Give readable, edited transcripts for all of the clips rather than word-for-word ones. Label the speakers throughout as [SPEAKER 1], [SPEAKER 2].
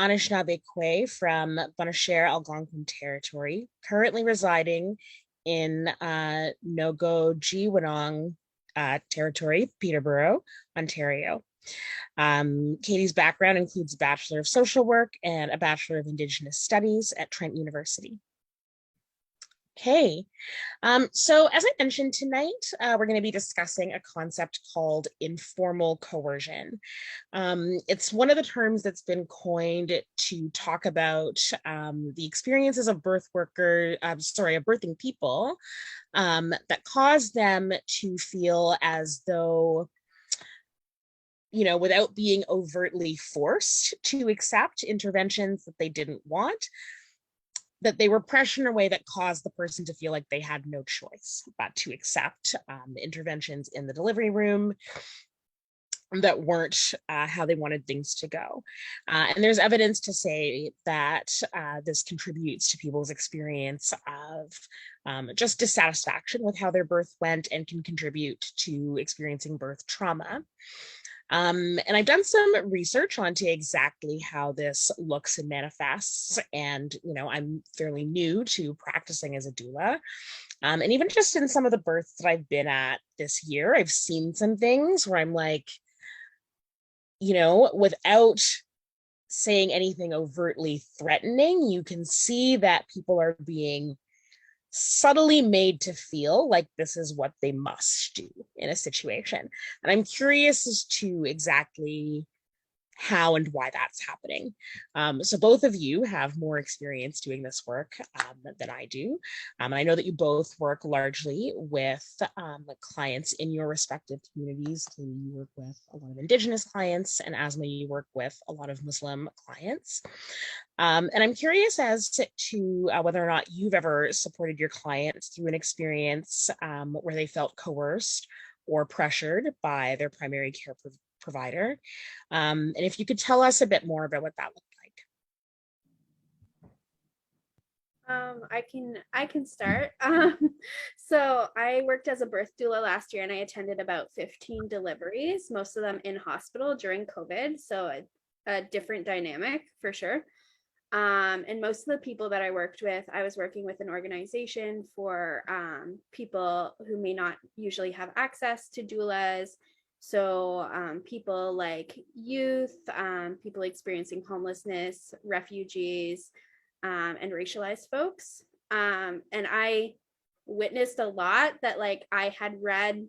[SPEAKER 1] Anishinaabe Kwe from Bunashare Algonquin Territory, currently residing in Nogo-Jiwanong Territory, Peterborough, Ontario. Katie's background includes a Bachelor of Social Work and a Bachelor of Indigenous Studies at Trent University. Okay, so as I mentioned tonight, we're going to be discussing a concept called informal coercion. It's one of the terms that's been coined to talk about the experiences of birthing people that cause them to feel as though, without being overtly forced to accept interventions that they didn't want, that they were pressured in a way that caused the person to feel like they had no choice but to accept interventions in the delivery room that weren't how they wanted things to go. And there's evidence to say that this contributes to people's experience of just dissatisfaction with how their birth went and can contribute to experiencing birth trauma. And I've done some research onto exactly how this looks and manifests. And, I'm fairly new to practicing as a doula. And even just in some of the births that I've been at this year, I've seen some things where I'm like, without saying anything overtly threatening, you can see that people are being subtly made to feel like this is what they must do in a situation. And I'm curious as to exactly how and why that's happening. So both of you have more experience doing this work than I do. And I know that you both work largely with clients in your respective communities. You work with a lot of Indigenous clients, and Asma, you work with a lot of Muslim clients. And I'm curious as to whether or not you've ever supported your clients through an experience where they felt coerced or pressured by their primary care provider. And if you could tell us a bit more about what that looked
[SPEAKER 2] like. I can start. So I worked as a birth doula last year, and I attended about 15 deliveries, most of them in hospital during COVID. So a different dynamic for sure. And most of the people that I worked with, I was working with an organization for people who may not usually have access to doulas. So people like youth, people experiencing homelessness, refugees, and racialized folks. And I witnessed a lot that I had read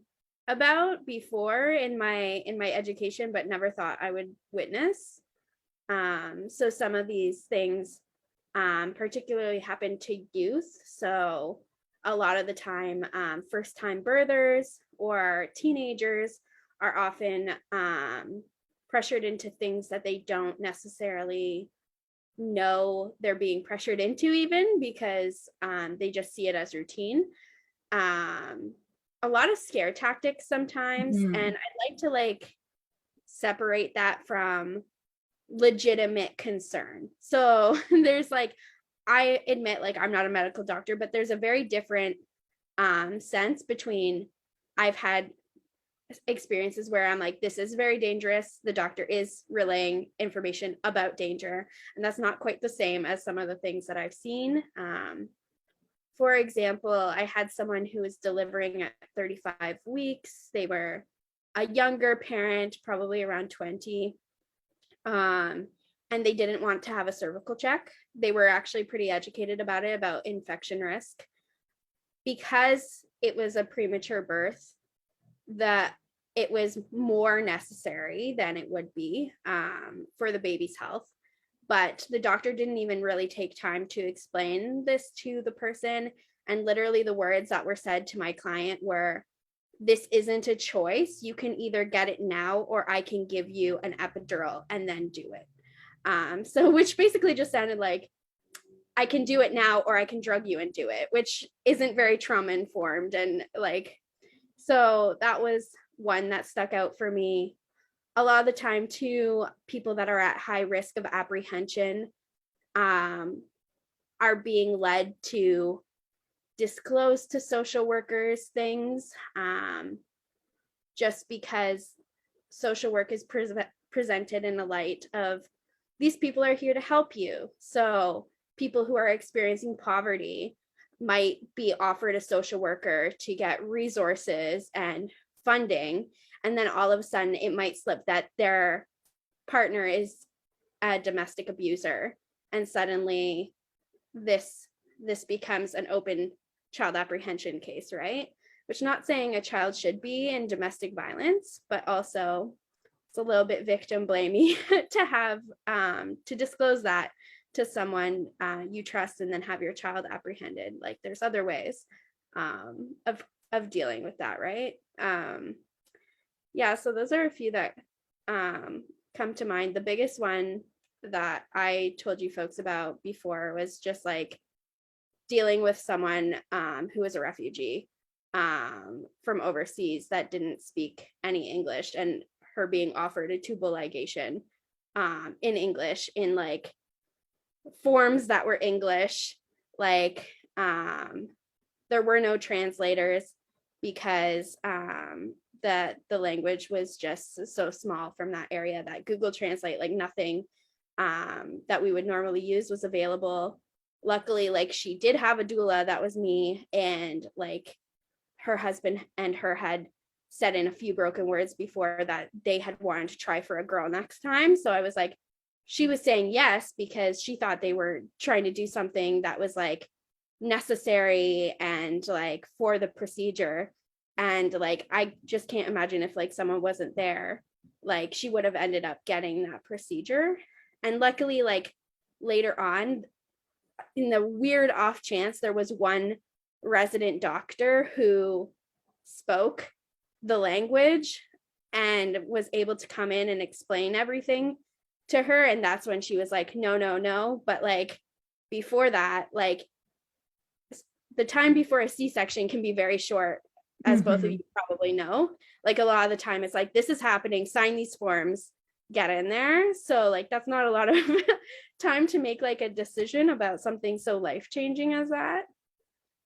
[SPEAKER 2] about before in my education, but never thought I would witness. So some of these things particularly happen to youth. So a lot of the time, first-time birthers or teenagers are often pressured into things that they don't necessarily know they're being pressured into, even because they just see it as routine. A lot of scare tactics sometimes, and I'd like to separate that from legitimate concern. So there's I admit I'm not a medical doctor, but there's a very different sense between I've had experiences where I'm like, this is very dangerous. The doctor is relaying information about danger, and that's not quite the same as some of the things that I've seen. For example, I had someone who was delivering at 35 weeks. They were a younger parent, probably around 20. And they didn't want to have a cervical check. They were actually pretty educated about it, about infection risk. Because it was a premature birth, that it was more necessary than it would be for the baby's health. But the doctor didn't even really take time to explain this to the person. And literally the words that were said to my client were, this isn't a choice. You can either get it now, or I can give you an epidural and then do it. So which basically just sounded like, I can do it now, or I can drug you and do it, which isn't very trauma informed. And so that was one that stuck out for me. A lot of the time too, people that are at high risk of apprehension are being led to disclose to social workers things just because social work is presented in the light of these people are here to help you. So people who are experiencing poverty might be offered a social worker to get resources and funding. And then all of a sudden it might slip that their partner is a domestic abuser. And suddenly this becomes an open child apprehension case, right? Which, not saying a child should be in domestic violence, but also it's a little bit victim blamey to have to disclose that to someone you trust and then have your child apprehended. Like, there's other ways of dealing with that, right? Yeah, so those are a few that come to mind. The biggest one that I told you folks about before was just like dealing with someone who was a refugee from overseas that didn't speak any English, and her being offered a tubal ligation in English in like forms that were English. Like there were no translators because the language was just so small from that area that Google Translate, like nothing that we would normally use was available. Luckily, like, she did have a doula, that was me, and like her husband and her had said in a few broken words before that they had wanted to try for a girl next time. So I was like, she was saying yes because she thought they were trying to do something that was like necessary and like for the procedure. And like, I just can't imagine if like someone wasn't there, like she would have ended up getting that procedure. And luckily, like later on, in the weird off chance, there was one resident doctor who spoke the language and was able to come in and explain everything to her. And that's when she was like, no, no, no. But like before that, like the time before a C-section can be very short, as both of you probably know. Like a lot of the time it's like, this is happening, sign these forms, get in there. So like that's not a lot of time to make like a decision about something so life-changing as that.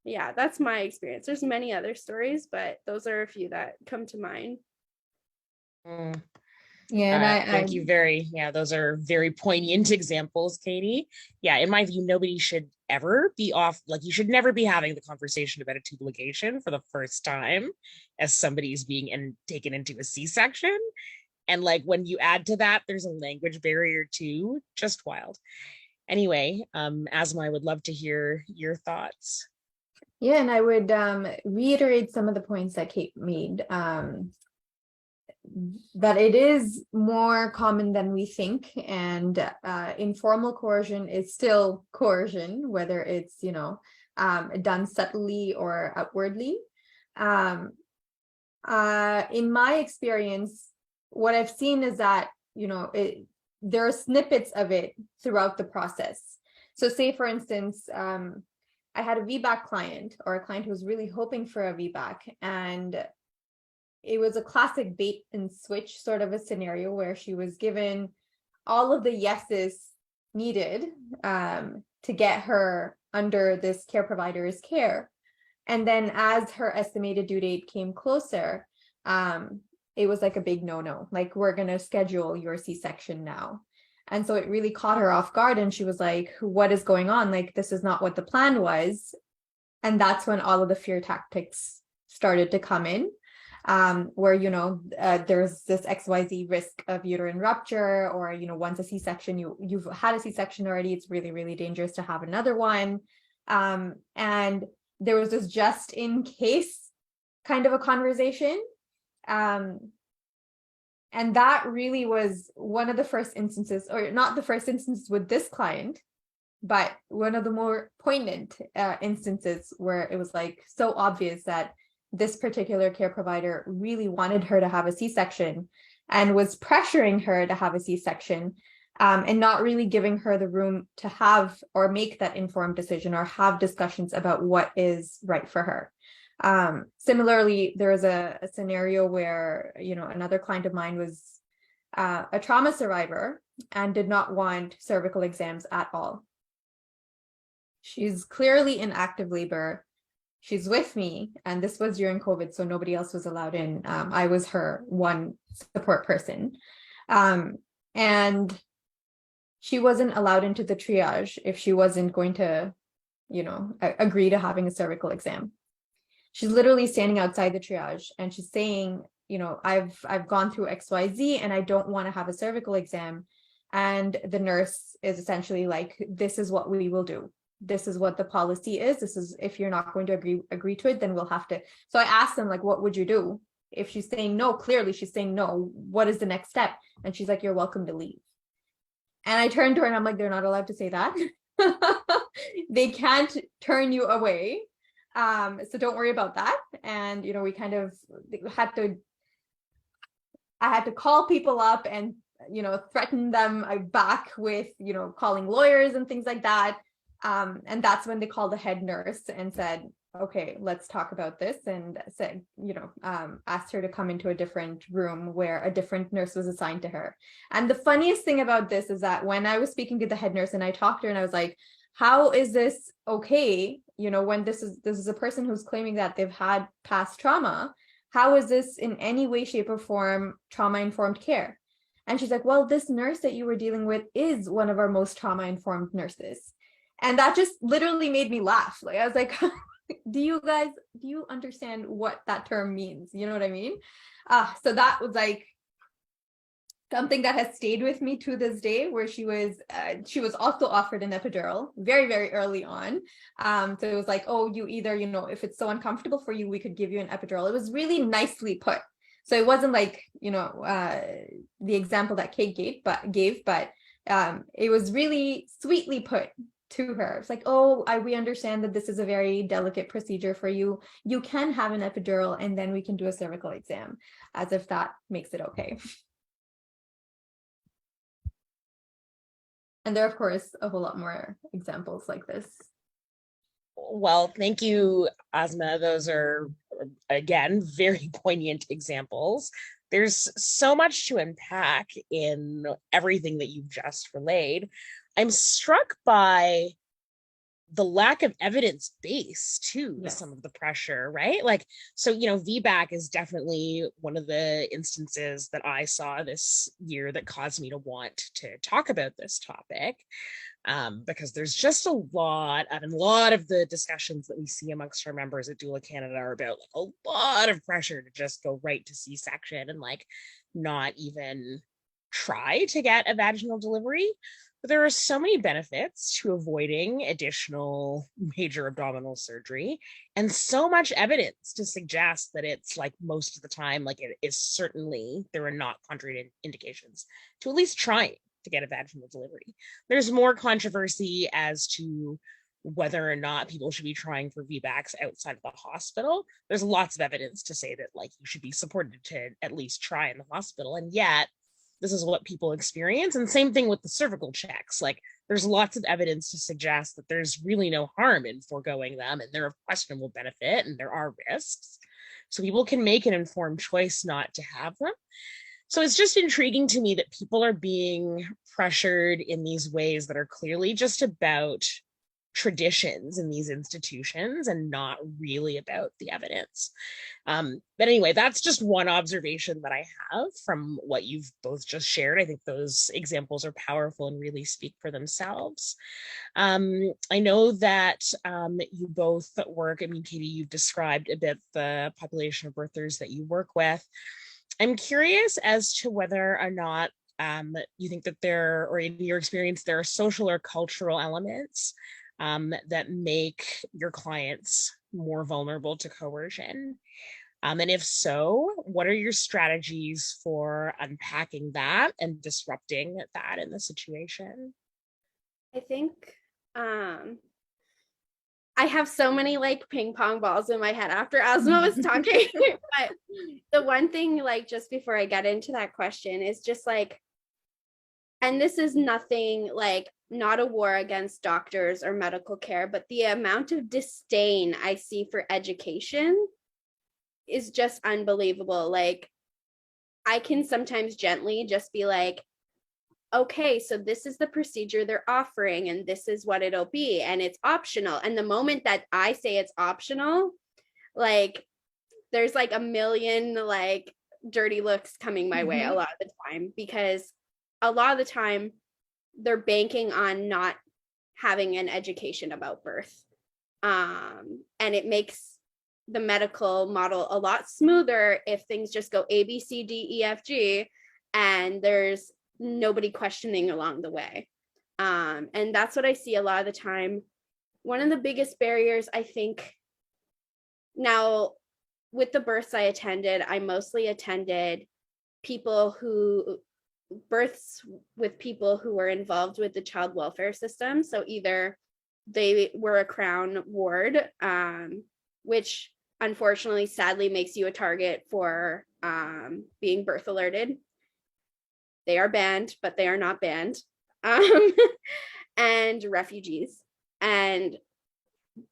[SPEAKER 2] Yeah, that's my experience. There's many other stories, but those are a few that come to mind.
[SPEAKER 1] Yeah, and thank you those are very poignant examples, Katie. Yeah, in my view, nobody should ever be off, like you should never be having the conversation about a tubal ligation for the first time as somebody's being taken into a C-section. And like when you add to that, there's a language barrier too, just wild. Anyway, Asma, I would love to hear your thoughts.
[SPEAKER 3] Yeah, and I would reiterate some of the points that Kayt made, that it is more common than we think, and informal coercion is still coercion, whether it's, done subtly or outwardly. In my experience, what I've seen is that, there are snippets of it throughout the process. So say, for instance, I had a VBAC client, or a client who was really hoping for a VBAC, and it was a classic bait and switch sort of a scenario where she was given all of the yeses needed to get her under this care provider's care. And then as her estimated due date came closer, it was like a big no-no, like, we're going to schedule your C-section now. And so it really caught her off guard, and she was like, what is going on? Like, this is not what the plan was. And that's when all of the fear tactics started to come in, where, there's this XYZ risk of uterine rupture, or, once a C-section, you've had a C-section already, it's really, really dangerous to have another one. And there was this just in case kind of a conversation. And that really was one of the first instances, or not the first instance with this client, but one of the more poignant instances where it was like so obvious that this particular care provider really wanted her to have a C-section and was pressuring her to have a C-section, and not really giving her the room to have or make that informed decision or have discussions about what is right for her. Similarly, there was a scenario where, another client of mine was a trauma survivor and did not want cervical exams at all. She's clearly in active labor. She's with me, and this was during COVID, so nobody else was allowed in. I was her one support person. And she wasn't allowed into the triage if she wasn't going to, agree to having a cervical exam. She's literally standing outside the triage and she's saying, I've gone through XYZ and I don't want to have a cervical exam. And the nurse is essentially like, this is what we will do. This is what the policy is. This is, if you're not going to agree to it, then we'll have to. So I asked them, like, what would you do? If she's saying no, clearly she's saying no, what is the next step? And she's like, you're welcome to leave. And I turned to her and I'm like, they're not allowed to say that. They can't turn you away. So don't worry about that. And, we kind of I had to call people up and, threaten them back with, calling lawyers and things like that. And that's when they called the head nurse and said, okay, let's talk about this, and said, asked her to come into a different room where a different nurse was assigned to her. And the funniest thing about this is that when I was speaking to the head nurse and I talked to her and I was like, how is this okay? When this is a person who's claiming that they've had past trauma, how is this in any way, shape, or form trauma-informed care? And she's like, well, this nurse that you were dealing with is one of our most trauma-informed nurses. And that just literally made me laugh. Like, I was like, do you understand what that term means? You know what I mean? So that was like something that has stayed with me to this day, where she was also offered an epidural very, very early on. So it was like, oh, you either, if it's so uncomfortable for you, we could give you an epidural. It was really nicely put. So it wasn't like, the example that Kayt gave, but it was really sweetly put to her. It's like, oh, we understand that this is a very delicate procedure for you. You can have an epidural and then we can do a cervical exam, as if that makes it okay. And there are, of course, a whole lot more examples like this.
[SPEAKER 1] Well, thank you, Asma. Those are, again, very poignant examples. There's so much to unpack in everything that you've just relayed. I'm struck by the lack of evidence base to
[SPEAKER 3] Yes.
[SPEAKER 1] some of the pressure, right? Like, so, VBAC is definitely one of the instances that I saw this year that caused me to want to talk about this topic. Because there's just a lot of the discussions that we see amongst our members at Doula Canada are about like a lot of pressure to just go right to C-section and like not even try to get a vaginal delivery. But there are so many benefits to avoiding additional major abdominal surgery, and so much evidence to suggest that it's like most of the time, like it is certainly, there are not contraindications to at least trying to get a vaginal delivery. There's more controversy as to whether or not people should be trying for VBACs outside of the hospital. There's lots of evidence to say that like you should be supported to at least try in the hospital, and yet this is what people experience. And same thing with the cervical checks. Like there's lots of evidence to suggest that there's really no harm in foregoing them, and they're of questionable benefit and there are risks. So people can make an informed choice not to have them. So it's just intriguing to me that people are being pressured in these ways that are clearly just about traditions in these institutions and not really about the evidence. But anyway, that's just one observation that I have from what you've both just shared. I think those examples are powerful and really speak for themselves. I know that you both work, Katie, you've described a bit the population of birthers that you work with. I'm curious as to whether or not you think that there, or in your experience, there are social or cultural elements that make your clients more vulnerable to coercion. And if so, what are your strategies for unpacking that and disrupting that in the situation?
[SPEAKER 2] I think I have so many like ping pong balls in my head after Asma was talking. But the one thing, like, just before I get into that question is just like, and this is nothing, like, not a war against doctors or medical care, but the amount of disdain I see for education is just unbelievable. Like, I can sometimes gently just be like, okay, so this is the procedure they're offering and this is what it'll be, and it's optional. And the moment that I say it's optional, like there's like a million like dirty looks coming my way a lot of the time, because a lot of the time they're banking on not having an education about birth. And it makes the medical model a lot smoother if things just go A, B, C, D, E, F, G, and there's nobody questioning along the way. And that's what I see a lot of the time. One of the biggest barriers, I think, now with the births I attended, I mostly attended births with people who were involved with the child welfare system. So either they were a Crown ward, which unfortunately, sadly, makes you a target for being birth alerted. They are banned, but they are not banned. And refugees. And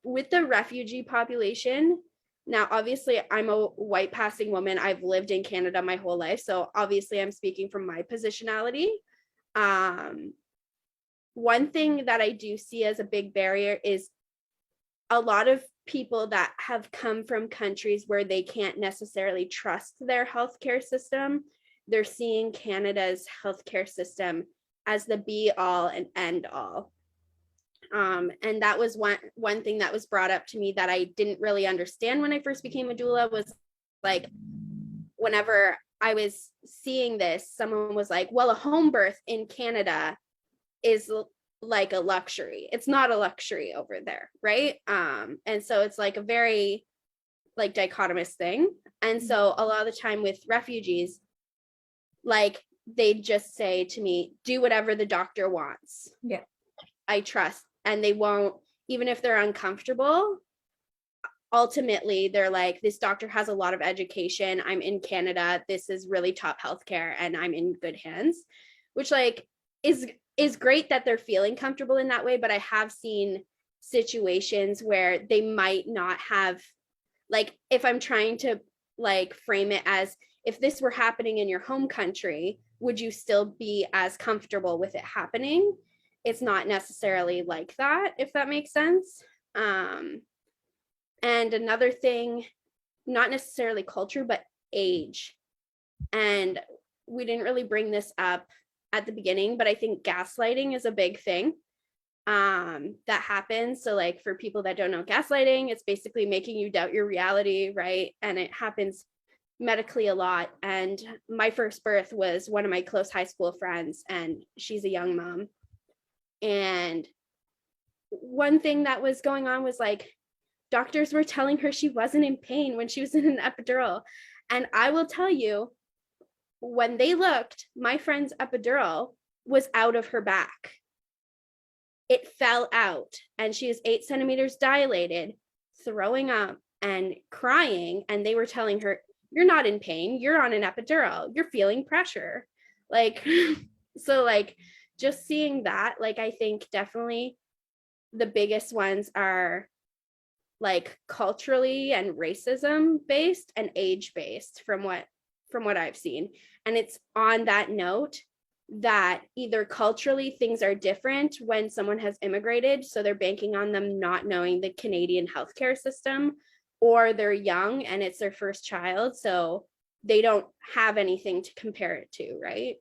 [SPEAKER 2] with the refugee population, now obviously I'm a white passing woman. I've lived in Canada my whole life, so obviously I'm speaking from my positionality. One thing that I do see as a big barrier is a lot of people that have come from countries where they can't necessarily trust their healthcare system. They're seeing Canada's healthcare system as the be all and end all. And that was one thing that was brought up to me that I didn't really understand when I first became a doula, was like, whenever I was seeing this, someone was like, well, a home birth in Canada is like a luxury. It's not a luxury over there, right? And so it's like a very like dichotomous thing. And so a lot of the time with refugees, like they just say to me, do whatever the doctor wants.
[SPEAKER 3] Yeah.
[SPEAKER 2] I trust. And they won't, even if they're uncomfortable, ultimately they're like, this doctor has a lot of education. I'm in Canada. This is really top healthcare and I'm in good hands, which like is great that they're feeling comfortable in that way. But I have seen situations where they might not have, like, if I'm trying to like frame it as, if this were happening in your home country, would you still be as comfortable with it happening? It's not necessarily like that, if that makes sense. And another thing, not necessarily culture, but age. And we didn't really bring this up at the beginning, but I think gaslighting is a big thing that happens. So like for people that don't know gaslighting, it's basically making you doubt your reality, right? And it happens medically a lot. And my first birth was one of my close high school friends, and she's a young mom. And one thing that was going on was like, doctors were telling her she wasn't in pain when she was in an epidural. And I will tell you, when they looked, my friend's epidural was out of her back. It fell out, and she is 8 centimeters dilated, throwing up and crying. And they were telling her, you're not in pain. You're on an epidural. You're feeling pressure. Like, so like, just seeing that, like, I think definitely the biggest ones are like culturally and racism based and age based from what I've seen. And it's on that note that either culturally things are different when someone has immigrated, so they're banking on them not knowing the Canadian healthcare system, or they're young and it's their first child, so they don't have anything to compare it to, right?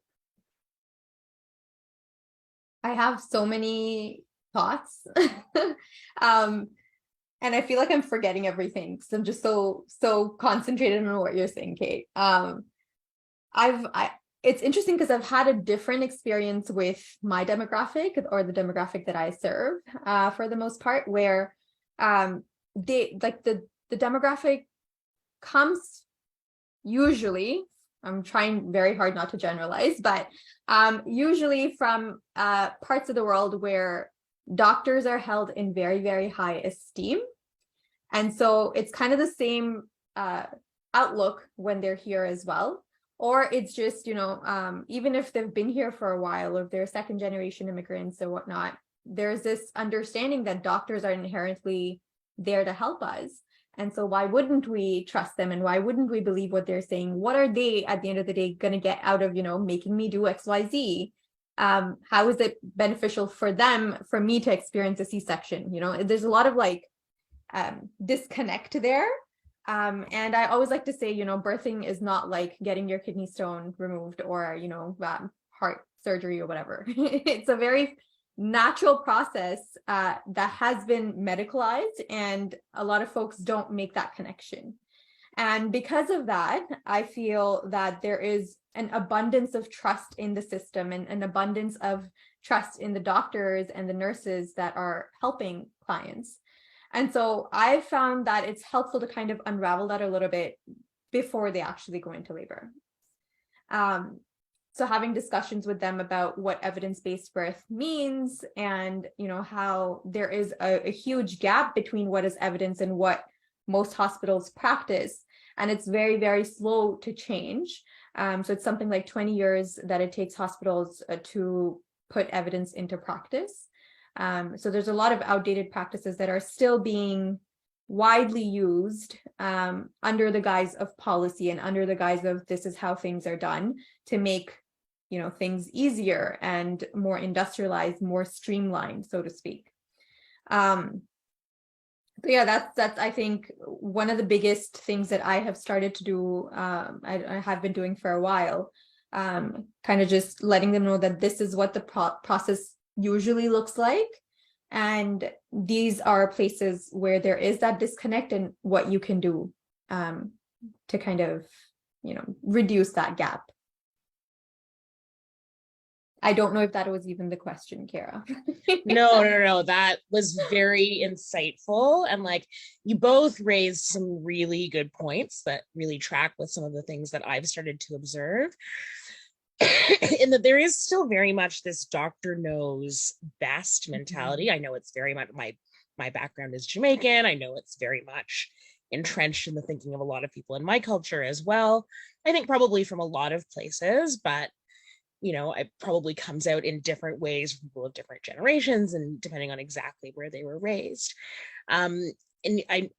[SPEAKER 3] I have so many thoughts. And I feel like I'm forgetting everything because I'm just so concentrated on what you're saying, Kate. It's interesting because I've had a different experience with my demographic, or the demographic that I serve, for the most part, where they like the demographic comes usually, I'm trying very hard not to generalize, but usually from parts of the world where doctors are held in very, very high esteem. And so it's kind of the same outlook when they're here as well. Or it's just, even if they've been here for a while, or if they're second generation immigrants or whatnot, there's this understanding that doctors are inherently there to help us. And so why wouldn't we trust them? And why wouldn't we believe what they're saying? What are they, at the end of the day, going to get out of, making me do X, Y, Z? How is it beneficial for them, for me to experience a C-section? There's a lot of disconnect there. And I always like to say, birthing is not like getting your kidney stone removed or, heart surgery or whatever. It's a very natural process that has been medicalized, and a lot of folks don't make that connection. And because of that, I feel that there is an abundance of trust in the system and an abundance of trust in the doctors and the nurses that are helping clients. And so I found that it's helpful to kind of unravel that a little bit before they actually go into labor. So having discussions with them about what evidence-based birth means, and how there is a huge gap between what is evidence and what most hospitals practice, and it's very, very slow to change. So it's something like 20 years that it takes hospitals to put evidence into practice. So there's a lot of outdated practices that are still being widely used under the guise of policy and under the guise of this is how things are done, to make things easier and more industrialized, more streamlined, so to speak. So yeah, that's I think one of the biggest things that I have started to do. I have been doing for a while, kind of just letting them know that this is what the process usually looks like, and these are places where there is that disconnect, and what you can do to kind of reduce that gap. I don't know if that was even the question, Kara.
[SPEAKER 1] No. That was very insightful. And like, you both raised some really good points that really track with some of the things that I've started to observe. In that there is still very much this doctor knows best mentality. I know it's very much, my background is Jamaican. I know it's very much entrenched in the thinking of a lot of people in my culture as well. I think probably from a lot of places, but it probably comes out in different ways for people of different generations and depending on exactly where they were raised. And I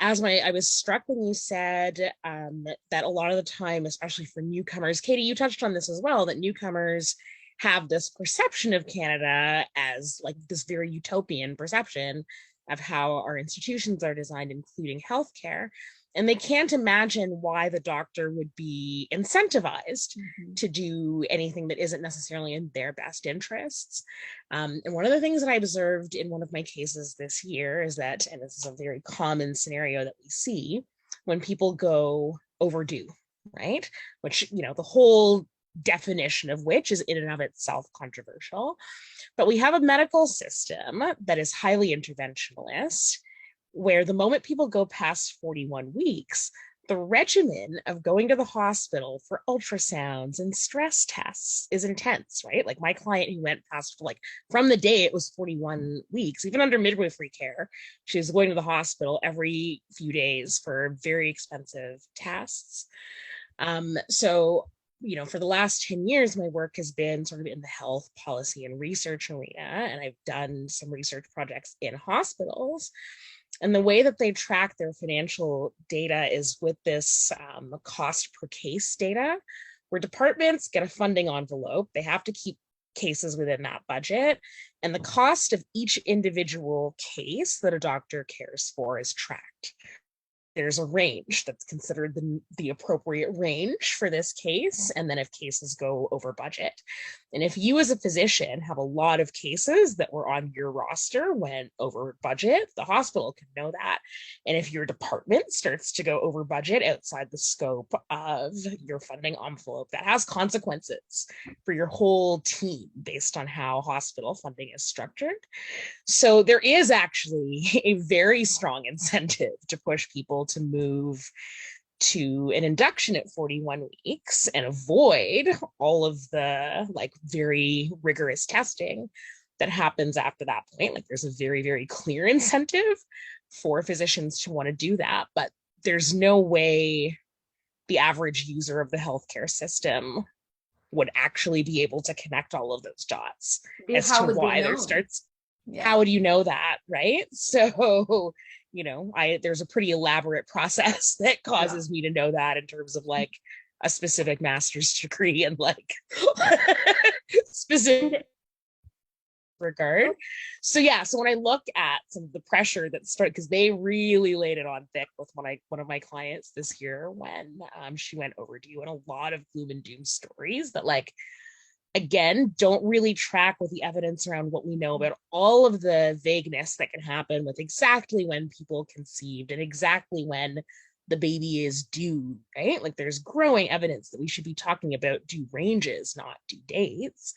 [SPEAKER 1] was struck when you said that a lot of the time, especially for newcomers, Katie, you touched on this as well, that newcomers have this perception of Canada as like this very utopian perception of how our institutions are designed, including healthcare. And they can't imagine why the doctor would be incentivized to do anything that isn't necessarily in their best interests. And one of the things that I observed in one of my cases this year is that, and this is a very common scenario that we see, when people go overdue, right? Which, the whole definition of which is in and of itself controversial. But we have a medical system that is highly interventionalist, where the moment people go past 41 weeks, the regimen of going to the hospital for ultrasounds and stress tests is intense, right? Like my client who went past, from the day it was 41 weeks, even under midwifery care, she was going to the hospital every few days for very expensive tests. So, for the last 10 years, my work has been sort of in the health policy and research arena, and I've done some research projects in hospitals. And the way that they track their financial data is with this cost per case data, where departments get a funding envelope. They have to keep cases within that budget. And the cost of each individual case that a doctor cares for is tracked. There's a range that's considered the appropriate range for this case. And then if cases go over budget. And if you as a physician have a lot of cases that were on your roster went over budget, the hospital can know that. And if your department starts to go over budget outside the scope of your funding envelope, that has consequences for your whole team based on how hospital funding is structured. So there is actually a very strong incentive to push people to move to an induction at 41 weeks and avoid all of the very rigorous testing that happens after that point. There's a very, very clear incentive for physicians to want to do that, but there's no way the average user of the healthcare system would actually be able to connect all of those dots as to why there starts. Yeah. How would you know that, right? So, there's a pretty elaborate process that causes me to know that in terms of a specific master's degree and specific regard. So when I look at some of the pressure that started, because they really laid it on thick with one of my clients this year when she went overdue, and a lot of gloom and doom stories that again, don't really track with the evidence around what we know about all of the vagueness that can happen with exactly when people conceived and exactly when the baby is due, right? Like there's growing evidence that we should be talking about due ranges, not due dates.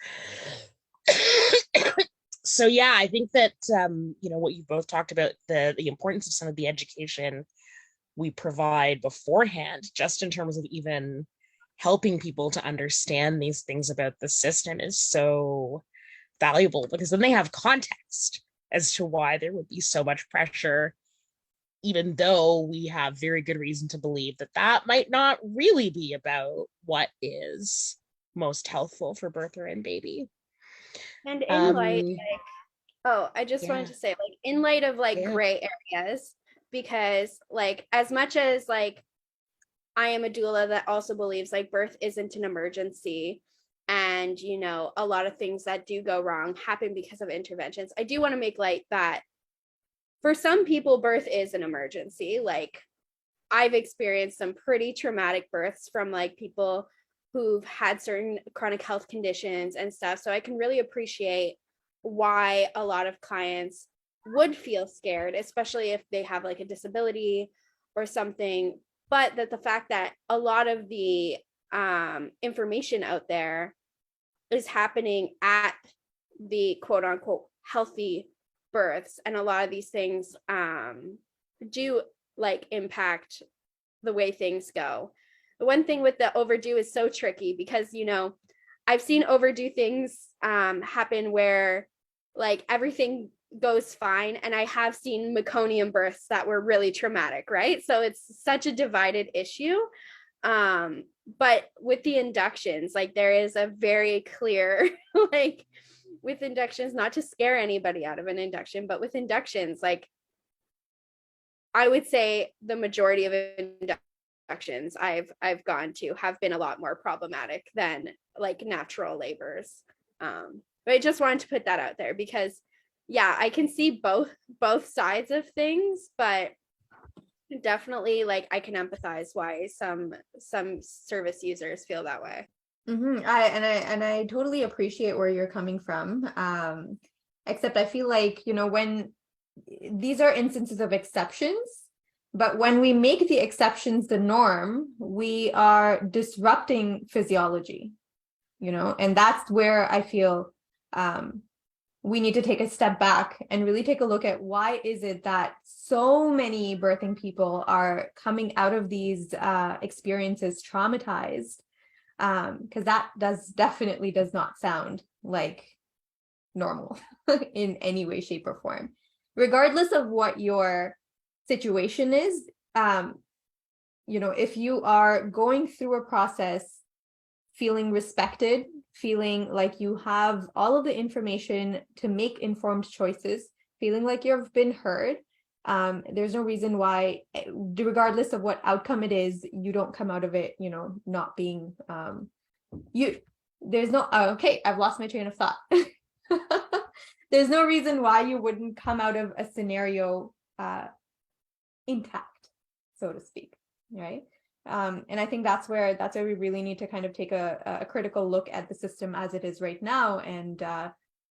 [SPEAKER 1] So yeah, I think that what you both talked about, the importance of some of the education we provide beforehand, just in terms of even helping people to understand these things about the system, is so valuable, because then they have context as to why there would be so much pressure, even though we have very good reason to believe that that might not really be about what is most healthful for birther and baby.
[SPEAKER 2] And in light, I just
[SPEAKER 1] Yeah.
[SPEAKER 2] wanted to say, like, in light of like
[SPEAKER 1] Yeah.
[SPEAKER 2] gray areas, because like as much as like I am a doula that also believes like birth isn't an emergency, and a lot of things that do go wrong happen because of interventions, I do want to make light that for some people birth is an emergency. Like I've experienced some pretty traumatic births from like people who've had certain chronic health conditions and stuff, so I can really appreciate why a lot of clients would feel scared, especially if they have like a disability or something. But that the fact that a lot of the information out there is happening at the quote unquote healthy births, and a lot of these things do like impact the way things go. The one thing with the overdue is so tricky, because I've seen overdue things happen where like everything goes fine, and I have seen meconium births that were really traumatic, right? So it's such a divided issue. But with the inductions, like there is a very clear like with inductions, not to scare anybody out of an induction, but with inductions, like I would say the majority of inductions I've gone to have been a lot more problematic than like natural labors. But I just wanted to put that out there, because yeah, I can see both sides of things, but definitely like I can empathize why some service users feel that way.
[SPEAKER 3] I totally appreciate where you're coming from. Except I feel like, when these are instances of exceptions, but when we make the exceptions the norm, we are disrupting physiology, and that's where I feel we need to take a step back and really take a look at why is it that so many birthing people are coming out of these experiences traumatized, because that definitely does not sound like normal in any way, shape, or form. Regardless of what your situation is, if you are going through a process feeling respected, feeling like you have all of the information to make informed choices, feeling like you've been heard, there's no reason why, regardless of what outcome it is, you don't come out of it, not being, there's no, okay, I've lost my train of thought. There's no reason why you wouldn't come out of a scenario intact, so to speak, right? And I think that's where we really need to kind of take a critical look at the system as it is right now, and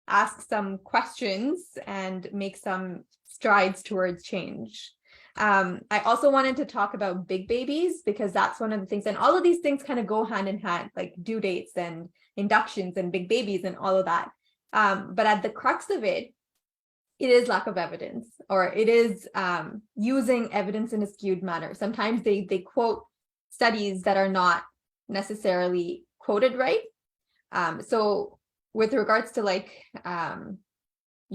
[SPEAKER 3] ask some questions and make some strides towards change. I also wanted to talk about big babies, because that's one of the things, and all of these things kind of go hand in hand, like due dates and inductions and big babies and all of that. But at the crux of it, it is lack of evidence, or it is using evidence in a skewed manner. Sometimes they quote studies that are not necessarily quoted right. So with regards to like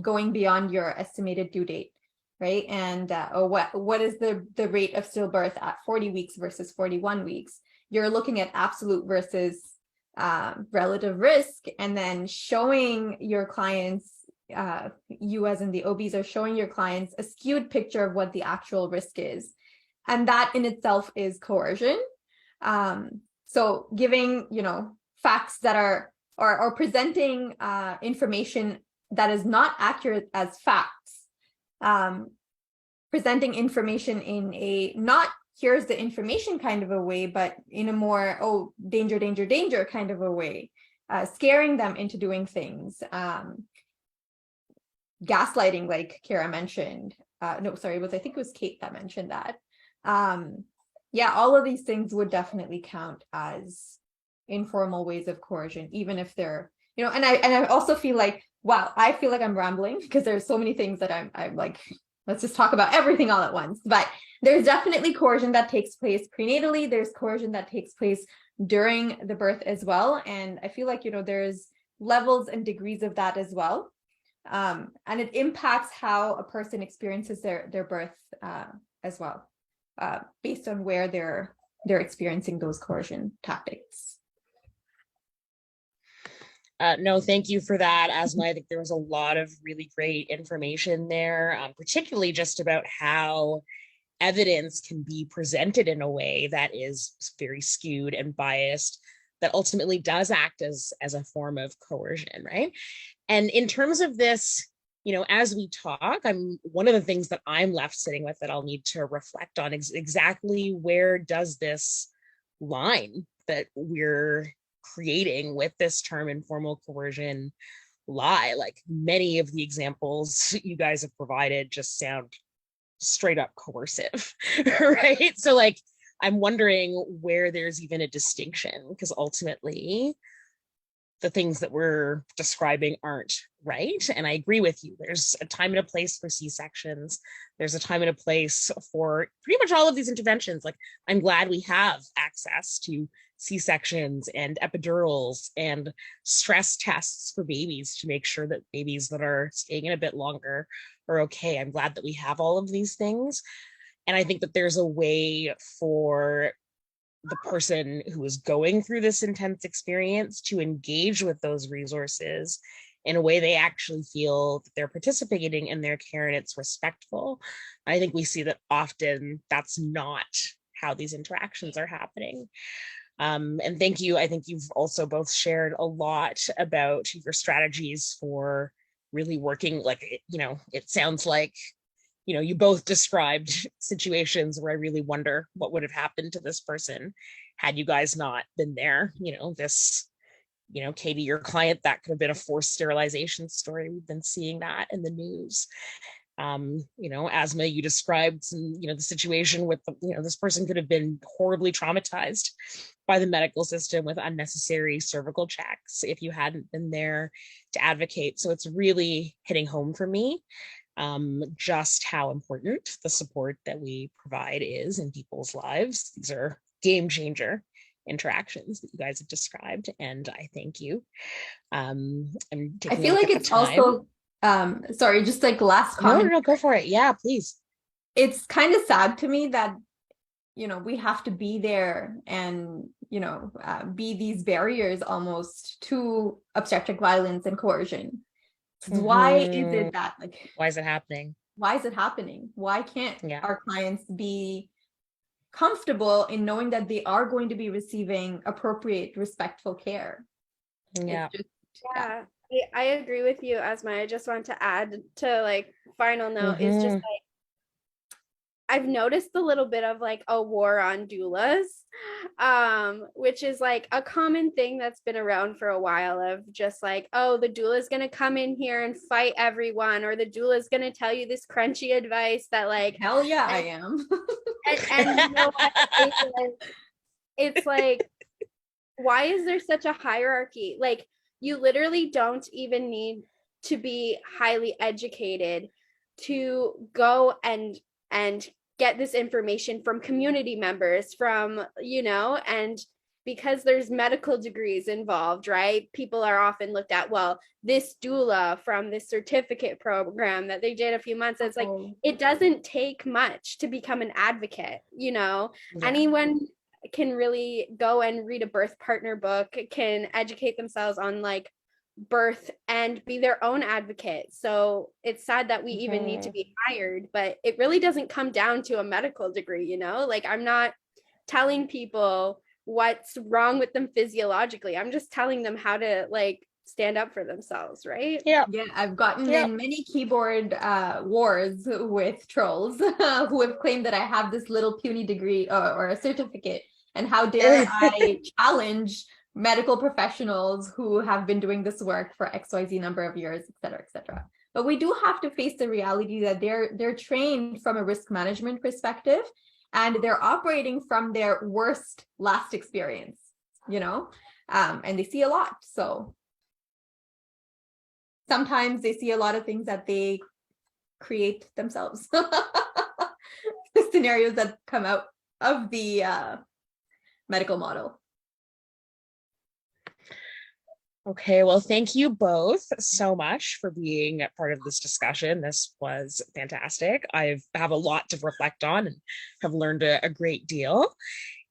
[SPEAKER 3] going beyond your estimated due date, right? And what is the rate of stillbirth at 40 weeks versus 41 weeks? You're looking at absolute versus relative risk, and then showing your clients, you as in the OBs are showing your clients a skewed picture of what the actual risk is. And that in itself is coercion. So giving, facts that are, or presenting information that is not accurate as facts, presenting information in a not here's the information kind of a way, but in a more, danger, danger, danger kind of a way. scaring them into doing things, gaslighting, like Kara mentioned. No, sorry, I think it was Kate that mentioned that. Yeah, all of these things would definitely count as informal ways of coercion, even if they're, and I also feel like, wow, I feel like I'm rambling because there's so many things that I'm like, let's just talk about everything all at once. But there's definitely coercion that takes place prenatally. There's coercion that takes place during the birth as well. And I feel like, there's levels and degrees of that as well. And it impacts how a person experiences their birth as well, based on where they're experiencing those coercion tactics.
[SPEAKER 1] No, thank you for that, Asma. I think there was a lot of really great information there, particularly just about how evidence can be presented in a way that is very skewed and biased, that ultimately does act as a form of coercion, right? And in terms of this, as we talk, one of the things that I'm left sitting with that I'll need to reflect on is exactly where does this line that we're creating with this term informal coercion lie? Like, many of the examples you guys have provided just sound straight up coercive, right? So like, I'm wondering where there's even a distinction, because ultimately the things that we're describing aren't right. And I agree with you. There's a time and a place for C-sections. There's a time and a place for pretty much all of these interventions. Like, I'm glad we have access to C-sections and epidurals and stress tests for babies to make sure that babies that are staying in a bit longer are okay. I'm glad that we have all of these things. And I think that there's a way for the person who is going through this intense experience to engage with those resources in a way they actually feel that they're participating in their care and it's respectful. I think we see that often that's not how these interactions are happening. And thank you. I think you've also both shared a lot about your strategies for really working, like, it sounds like, you both described situations where I really wonder what would have happened to this person had you guys not been there. Katie, your client, that could have been a forced sterilization story. We've been seeing that in the news. Asma, you described the situation with this person could have been horribly traumatized by the medical system with unnecessary cervical checks if you hadn't been there to advocate. So it's really hitting home for me just how important the support that we provide is in people's lives. These are game changer interactions that you guys have described, and I thank you. I
[SPEAKER 3] feel like it's also sorry, just like last comment.
[SPEAKER 1] No, go for it. Yeah, please.
[SPEAKER 3] It's kind of sad to me that we have to be there and be these barriers almost to obstetric violence and coercion. Mm-hmm. Why is it that, like,
[SPEAKER 1] why is it happening?
[SPEAKER 3] Why can't our clients be comfortable in knowing that they are going to be receiving appropriate, respectful care?
[SPEAKER 2] I agree with you, Asma. I just want to add to, like, final note is just like, I've noticed a little bit of like a war on doulas, which is like a common thing that's been around for a while, of just like, oh, the doula is going to come in here and fight everyone, or the doula is going to tell you this crunchy advice that, like,
[SPEAKER 3] hell yeah, I am.
[SPEAKER 2] and it's like, why is there such a hierarchy? Like, you literally don't even need to be highly educated to go and get this information from community members, from, and because there's medical degrees involved, right? People are often looked at, well, this doula from this certificate program that they did a few months. It's like, it doesn't take much to become an advocate, Anyone can really go and read a birth partner book, can educate themselves on like birth and be their own advocate. So it's sad that we even need to be hired, but it really doesn't come down to a medical degree, like, I'm not telling people what's wrong with them physiologically. I'm just telling them how to, like, stand up for themselves, right?
[SPEAKER 3] Yeah, I've gotten in many keyboard wars with trolls who have claimed that I have this little puny degree or a certificate, and how dare I challenge medical professionals who have been doing this work for XYZ number of years, et cetera, et cetera. But we do have to face the reality that they're trained from a risk management perspective, and they're operating from their worst last experience, and they see a lot. So sometimes they see a lot of things that they create themselves. The scenarios that come out of the medical model.
[SPEAKER 1] Okay, well, thank you both so much for being part of this discussion. This was fantastic. I have a lot to reflect on and have learned a great deal.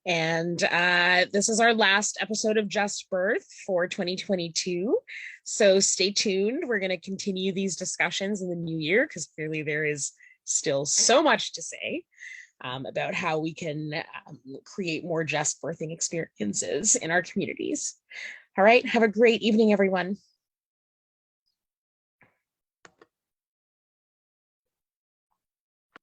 [SPEAKER 1] And this is our last episode of Just Birth for 2022. So stay tuned. We're going to continue these discussions in the new year because clearly there is still so much to say about how we can create more just birthing experiences in our communities. All right, have a great evening, everyone.